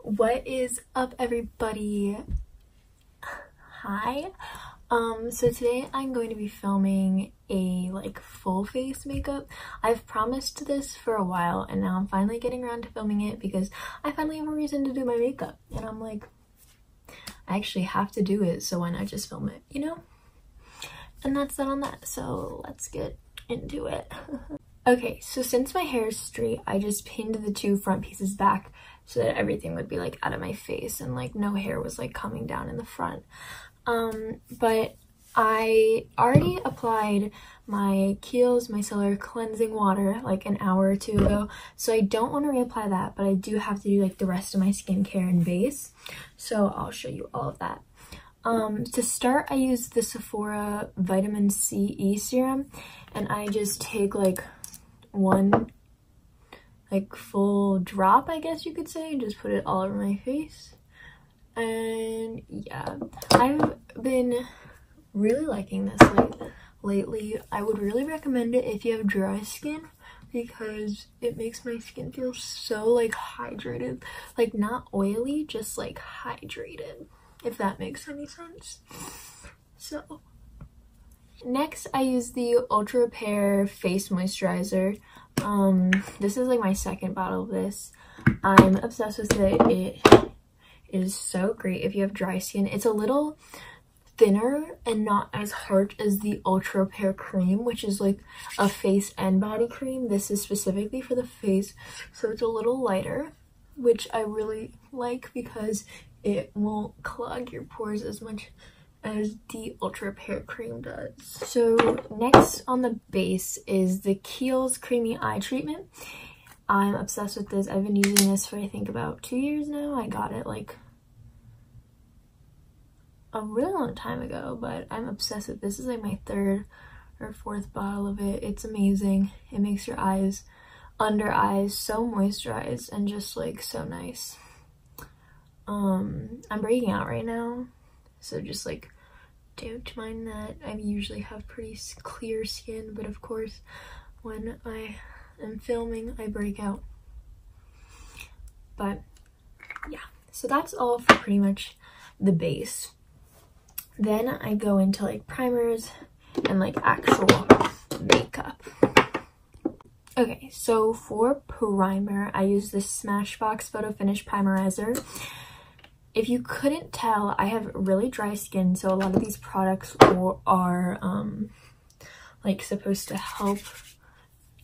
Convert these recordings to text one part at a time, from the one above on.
What is up, everybody? Hi. So today I'm going to be filming a full face makeup. I've promised this for a while and now I'm finally getting around to filming it because I finally have a reason to do my makeup, and I'm like, I actually have to do it, so why not just film it, you know? And that's that on that, so let's get into it. Okay, so since my hair is straight, I just pinned the two front pieces back so that everything would be out of my face and no hair was coming down in the front. But I already applied my Kiehl's Micellar cleansing water an hour or two ago, so I don't want to reapply that, but I do have to do the rest of my skincare and base, so I'll show you all of that. To start, I use the Sephora Vitamin C E serum, and I just take one full drop, I guess you could say, and just put it all over my face. And yeah, I've been really liking this lately. I would really recommend it if you have dry skin because it makes my skin feel so hydrated, not oily, just hydrated, if that makes any sense. So next I use the Ultra Repair face moisturizer. This is my second bottle of this. I'm obsessed with it. It is so great if you have dry skin. It's a little thinner and not as hard as the Ultra Repair cream, which is a face and body cream. This is specifically for the face, so it's a little lighter, which I really like because it won't clog your pores as much as the Ultra Repair cream does. So next on the base is the Kiehl's Creamy Eye Treatment. I'm obsessed with this. I've been using this for I think about 2 years now. I got it a really long time ago, but I'm obsessed with this. This is my third or fourth bottle of it. It's amazing. It makes your eyes, under eyes, so moisturized and just so nice. I'm breaking out right now, so just don't mind that. I usually have pretty clear skin, but of course when I am filming I break out. But yeah, so that's all for pretty much the base. Then I go into primers and actual makeup. Okay, so for primer I use this Smashbox Photo Finish Primerizer. If you couldn't tell, I have really dry skin, so a lot of these products are supposed to help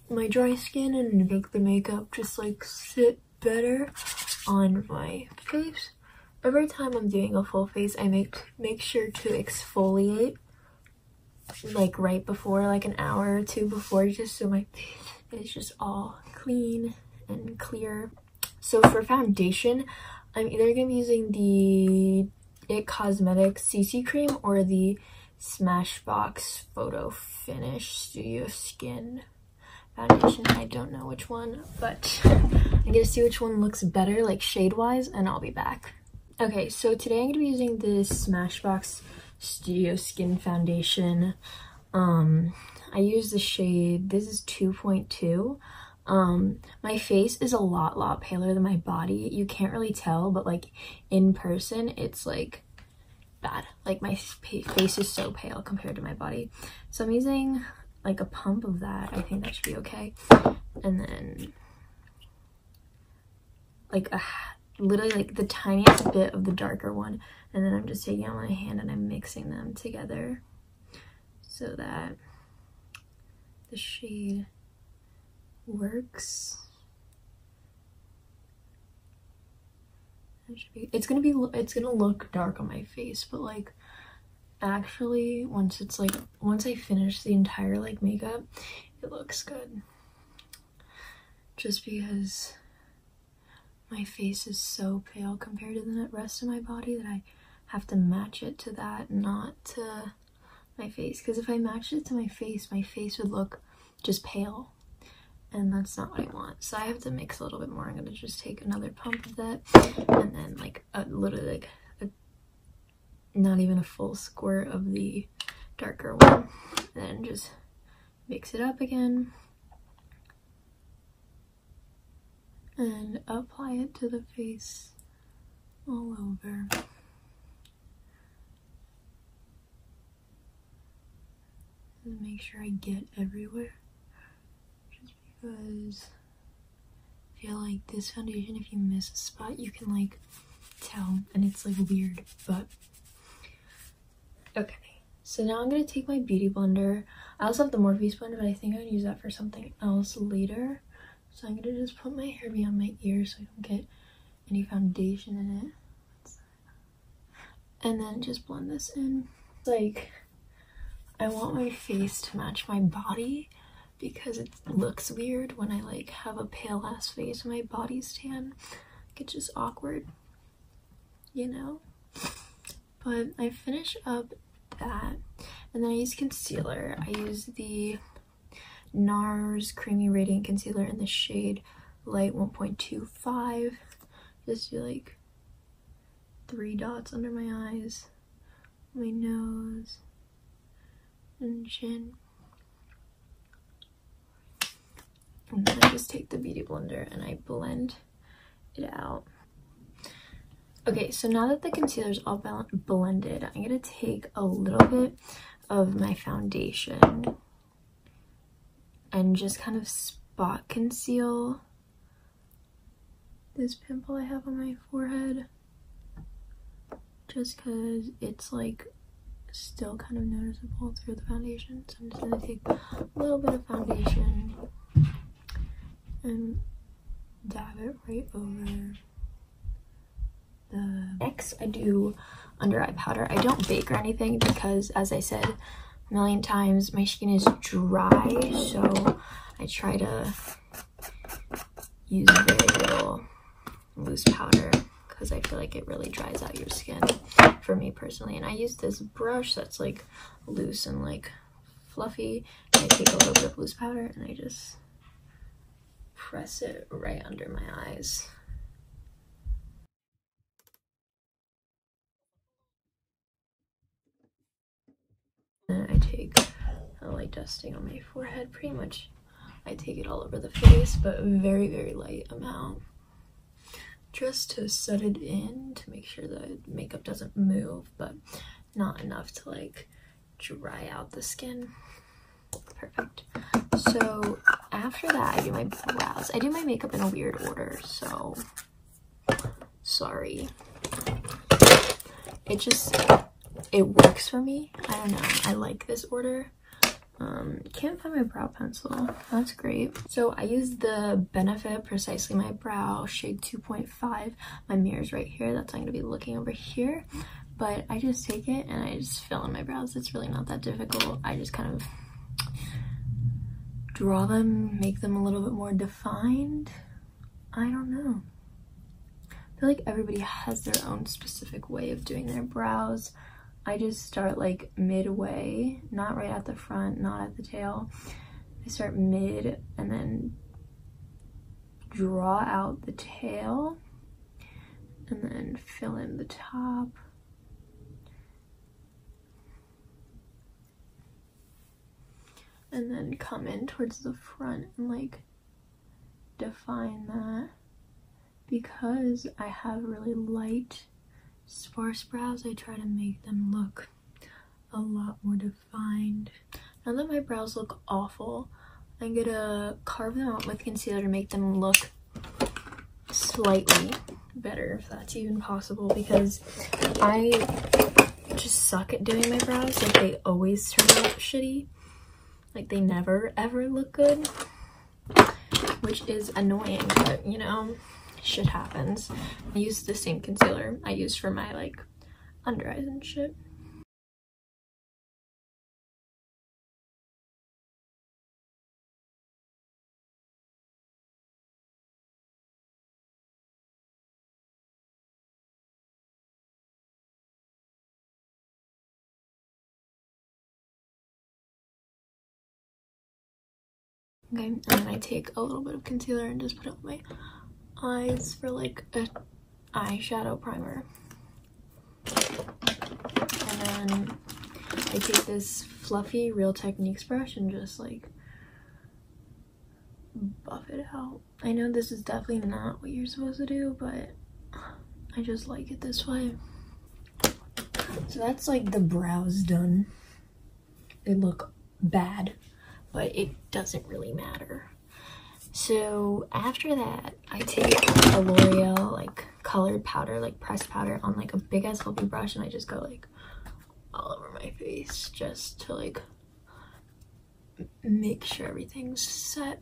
my dry skin and make the makeup just sit better on my face. Every time I'm doing a full face, I make sure to exfoliate right before, an hour or two before, just so my face is just all clean and clear. So for foundation, I'm either going to be using the It Cosmetics CC cream or the Smashbox Photo Finish Studio Skin foundation. I don't know which one, but I'm going to see which one looks better shade wise, and I'll be back. Okay, so today I'm going to be using this Smashbox Studio Skin foundation. I use the shade, this is 2.2. My face is a lot paler than my body. You can't really tell, but in person it's bad. My face is so pale compared to my body. So I'm using a pump of that. I think that should be okay. And then literally the tiniest bit of the darker one, and then I'm just taking it on my hand and I'm mixing them together so that the shade works. It's gonna look dark on my face, but actually once I finish the entire makeup, it looks good, just because my face is so pale compared to the rest of my body that I have to match it to that, not to my face, because if I matched it to my face would look just pale, and that's not what I want. So I have to mix a little bit more. I'm gonna just take another pump of that, and then literally not even a full squirt of the darker one, and then just mix it up again and apply it to the face all over. And make sure I get everywhere. Just because I feel like this foundation, if you miss a spot, you can like tell, and it's like weird, but okay. So now I'm gonna take my beauty blender. I also have the Morphe blender, but I think I'm gonna use that for something else later. So I'm gonna just put my hair behind my ear so I don't get any foundation in it. And then just blend this in. Like, I want my face to match my body because it looks weird when I like have a pale ass face and my body's tan. It's just awkward, you know? But I finish up that, and then I use concealer. I use the NARS Creamy Radiant Concealer in the shade Light 1.25. Just do like 3 dots under my eyes, my nose, and chin. And then I just take the beauty blender and I blend it out. Okay, so now that the concealer is all blended, I'm gonna take a little bit of my foundation and just kind of spot conceal this pimple I have on my forehead, just because it's like still kind of noticeable through the foundation. So I'm just gonna take a little bit of foundation and dab it right over. Next, I do under eye powder. I don't bake or anything because, as I said a million times, my skin is dry, so I try to use very little loose powder because I feel like it really dries out your skin for me personally. And I use this brush that's like loose and like fluffy, and I take a little bit of loose powder and I just press it right under my eyes. And I take a light dusting on my forehead. Pretty much I take it all over the face, but a very, very light amount. Just to set it in, to make sure the makeup doesn't move, but not enough to like dry out the skin. Perfect. So after that, I do my brows. I do my makeup in a weird order, so sorry. It works for me. I don't know. I like this order. Can't find my brow pencil. That's great. So I use the Benefit Precisely My Brow shade 2.5. My mirror's right here. That's why I'm gonna be looking over here. But I just take it and I just fill in my brows. It's really not that difficult. I just kind of draw them, make them a little bit more defined. I don't know. I feel like everybody has their own specific way of doing their brows. I just start like midway, not right at the front, not at the tail. I start mid and then draw out the tail and then fill in the top. And then come in towards the front and like define that. Because I have really light sparse brows, I try to make them look a lot more defined. Now that my brows look awful, I'm gonna carve them out with concealer to make them look slightly better, if that's even possible, because I just suck at doing my brows. Like, they always turn out shitty. Like, they never ever look good, which is annoying, but you know, shit happens. I use the same concealer I used for my like under eyes and shit. Okay, and then I take a little bit of concealer and just put it on my eyes for like a eyeshadow primer. And then I take this fluffy Real Techniques brush and just like buff it out. I know this is definitely not what you're supposed to do, but I just like it this way. So that's like the brows done. They look bad, but it doesn't really matter. So after that, I take a L'Oreal like colored powder, like pressed powder on like a big ass fluffy brush, and I just go like all over my face just to like make sure everything's set.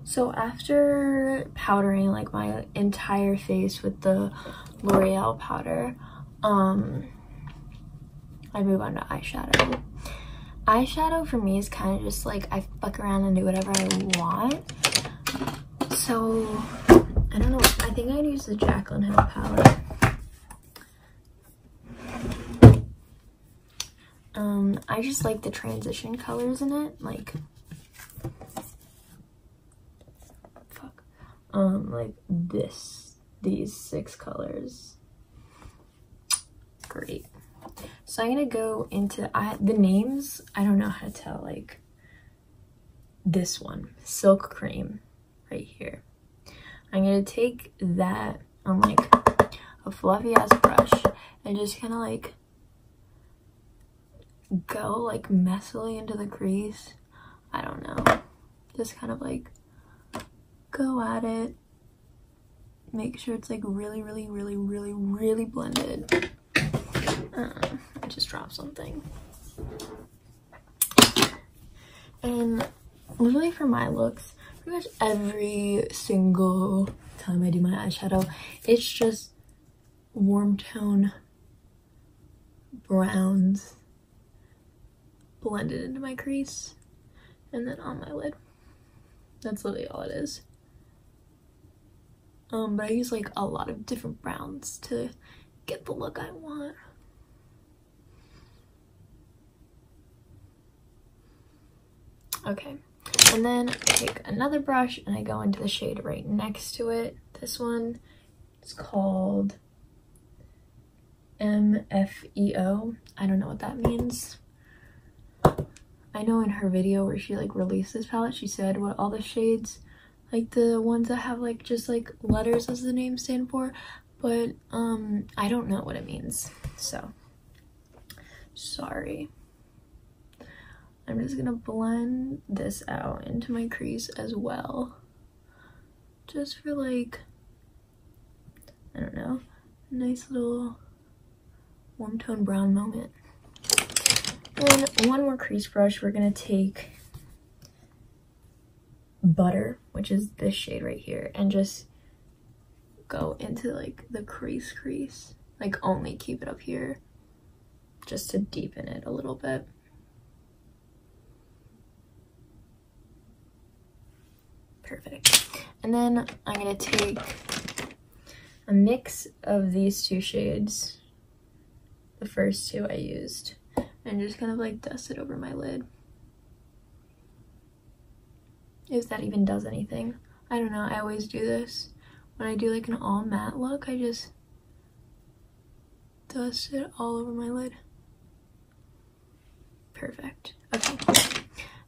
So after powdering like my entire face with the L'Oreal powder, I move on to eyeshadow. Eyeshadow for me is kind of just like I fuck around and do whatever I want. So I don't know, I think I'd use the Jaclyn Hill palette. I just like the transition colors in it, like like these 6 colors. Great. So I'm gonna go into the names. I don't know how to tell, like this one, Silk Cream, right here. I'm gonna take that on like a fluffy ass brush and just kind of like go like messily into the crease. I don't know, just kind of like go at it, make sure it's like really blended. I just dropped something. And literally for my looks, pretty much every single time I do my eyeshadow, it's just warm tone browns blended into my crease and then on my lid. That's literally all it is. But I use like a lot of different browns to get the look I want. Okay, and then I take another brush and I go into the shade right next to it. This one is called MFEO. I don't know what that means. I know in her video where she like released this palette, she said what all the shades, like the ones that have like just like letters as the name stand for, but I don't know what it means, so sorry. I'm just gonna blend this out into my crease as well, just for like, I don't know, a nice little warm tone brown moment. And one more crease brush, we're gonna take Butter, which is this shade right here, and just go into like the crease, like only keep it up here just to deepen it a little bit. Perfect. And then I'm gonna take a mix of these 2 shades, the first 2 I used, and just kind of like dust it over my lid. If that even does anything. I don't know, I always do this. When I do like an all matte look, I just dust it all over my lid. Perfect. Okay.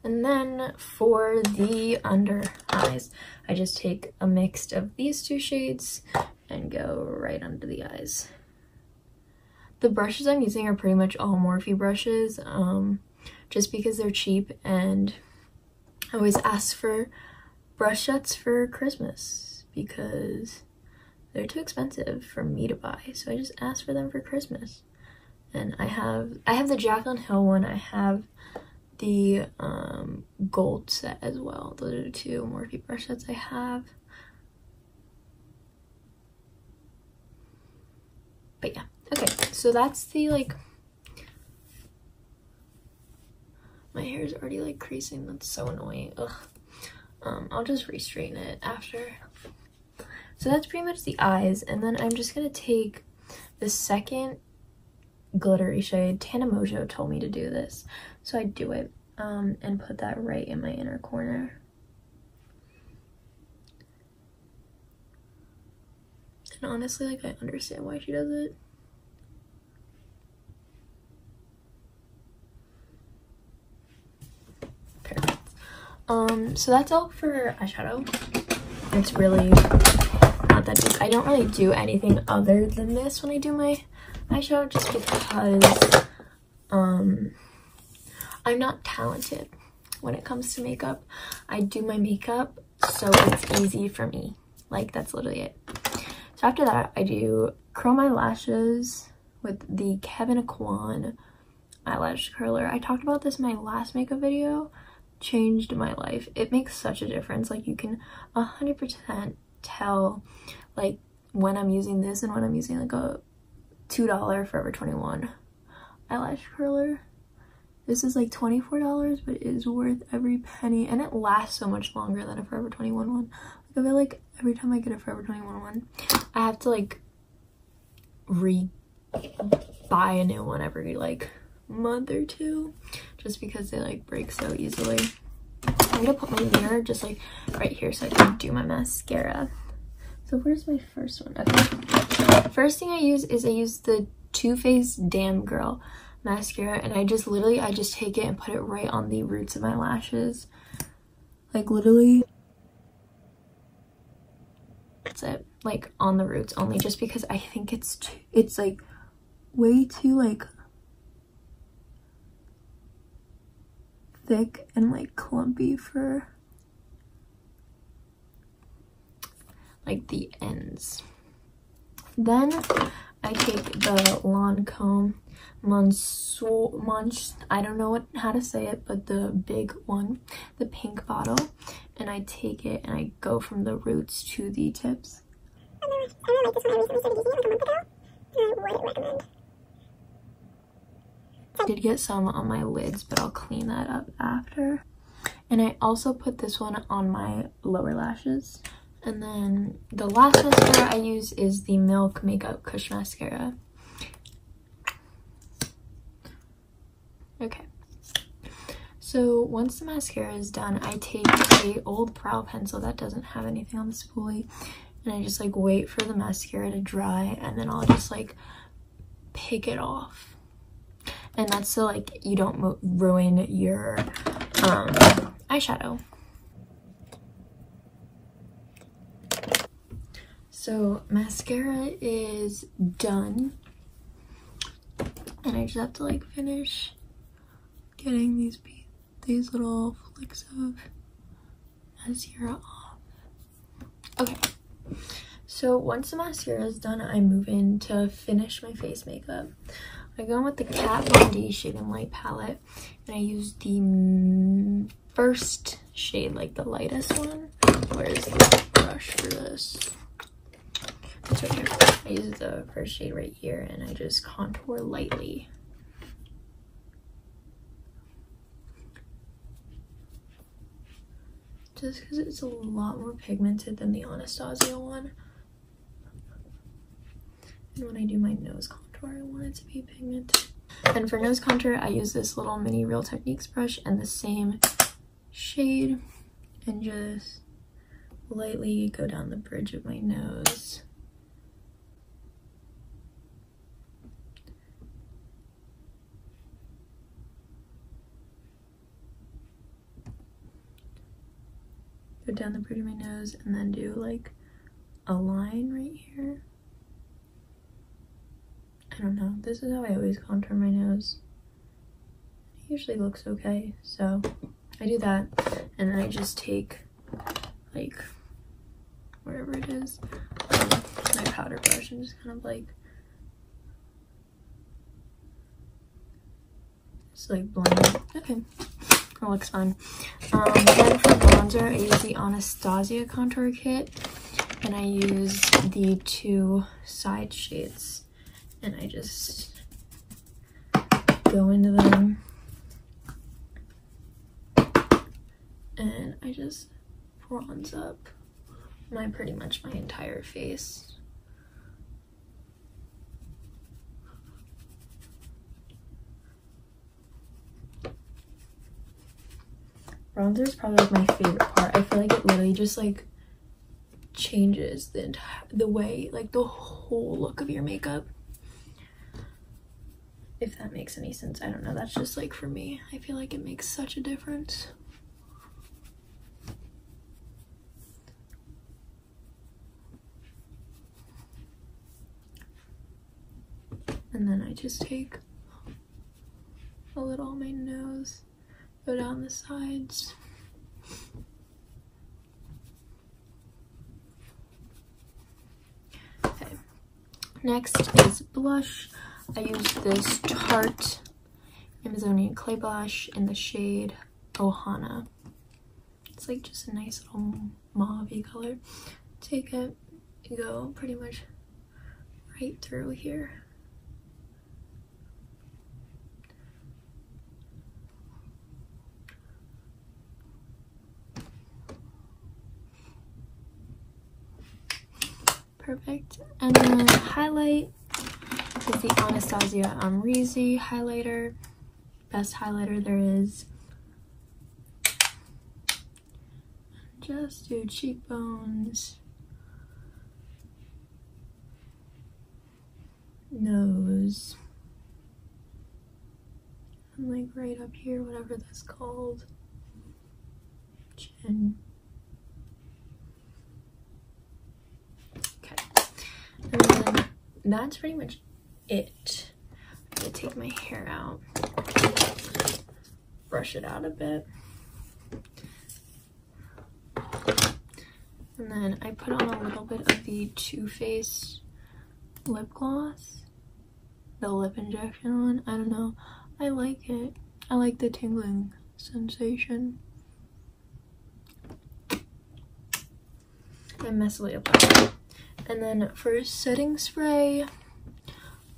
And then for the under eyes, I just take a mix of these 2 shades and go right under the eyes. The brushes I'm using are pretty much all Morphe brushes, just because they're cheap, and I always ask for brush sets for Christmas because they're too expensive for me to buy, so I just ask for them for Christmas. And I have the Jaclyn Hill one, I have the gold set as well. Those are the 2 Morphe brush sets I have. But yeah, okay, so that's the like, my hair is already like creasing, that's so annoying. Ugh. I'll just re-straighten it after. So that's pretty much the eyes, and then I'm just gonna take the second glittery shade. Tana Mojo told me to do this, so I do it, and put that right in my inner corner. And honestly, like, I understand why she does it. So that's all for eyeshadow. It's really not that deep. I don't really do anything other than this when I do my eyeshadow, just because I'm not talented when it comes to makeup. I do my makeup so it's easy for me. Like, that's literally it. So after that, I do curl my lashes with the Kevin Kwan eyelash curler. I talked about this in my last makeup video. Changed my life. It makes such a difference. Like, you can 100% tell like when I'm using this and when I'm using like a $2 Forever 21 eyelash curler. This is like $24, but it is worth every penny, and it lasts so much longer than a Forever 21 one. Like, I feel like every time I get a Forever 21 one, I have to like buy a new one every like month or two, just because they like break so easily. I'm gonna put my mirror just like right here so I can do my mascara. So where's my first one? Okay, first thing I use the Too Faced Damn Girl mascara, and I just take it and put it right on the roots of my lashes, like literally. That's it, like on the roots only, just because I think it's like way too like thick and like clumpy for like the ends. Then I take the Lancome I don't know how to say it, but the big one, the pink bottle, and I take it and I go from the roots to the tips. I really like this one. I recently started using it like a month ago, and I would recommend. I did get some on my lids, but I'll clean that up after. And I also put this one on my lower lashes. And then the last mascara I use is the Milk Makeup Kush Mascara. Okay. So once the mascara is done, I take a old brow pencil that doesn't have anything on the spoolie, and I just like wait for the mascara to dry, and then I'll just like pick it off. And that's so like you don't ruin your eyeshadow. So mascara is done, and I just have to like finish getting these little flecks of mascara off. Okay, so once the mascara is done, I move in to finish my face makeup. I go in with the Kat Von D Shade and Light palette, and I use the first shade, like the lightest one. Where's the brush for this? It's right here. I use the first shade right here, and I just contour lightly. Just because it's a lot more pigmented than the Anastasia one. And when I do my nose contour, I want it to be pigmented. And for nose contour, I use this little mini Real Techniques brush and the same shade, and just lightly go down the bridge of my nose. Go down the bridge of my nose and then do like a line right here. I don't know, this is how I always contour my nose. It usually looks okay, so I do that, and then I just take like wherever it is, my powder brush, and just kind of like blend it. Okay, that looks fine. Then for bronzer, I use the Anastasia contour kit, and I use the two side shades, and I just go into them, and I just bronze up pretty much my entire face. Bronzer is probably like my favorite part. I feel like it literally just like changes the way, like the whole look of your makeup. If that makes any sense. I don't know, that's just like for me. I feel like it makes such a difference. And then I just take a little on my nose, go down the sides. Okay, next is blush. I use this Tarte Amazonian clay blush in the shade Ohana. It's like just a nice little mauve-y color. Take it and go pretty much right through here. Perfect. And then highlight is the Anastasia Amrezy highlighter. Best highlighter there is. Just do cheekbones, nose, and like right up here, whatever that's called, chin. Okay, and then that's pretty much it. I'm gonna take my hair out, brush it out a bit. And then I put on a little bit of the Too Faced lip gloss, the lip injection one. I don't know, I like it. I like the tingling sensation. I messily apply. And then for setting spray,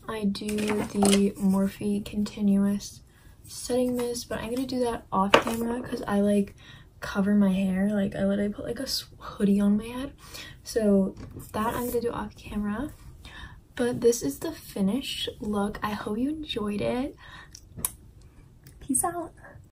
I do the Morphe Continuous Setting Mist, but I'm gonna do that off camera because I like cover my hair. Like I literally put like a hoodie on my head, so that I'm gonna do off camera. But this is the finished look. I hope you enjoyed it. Peace out.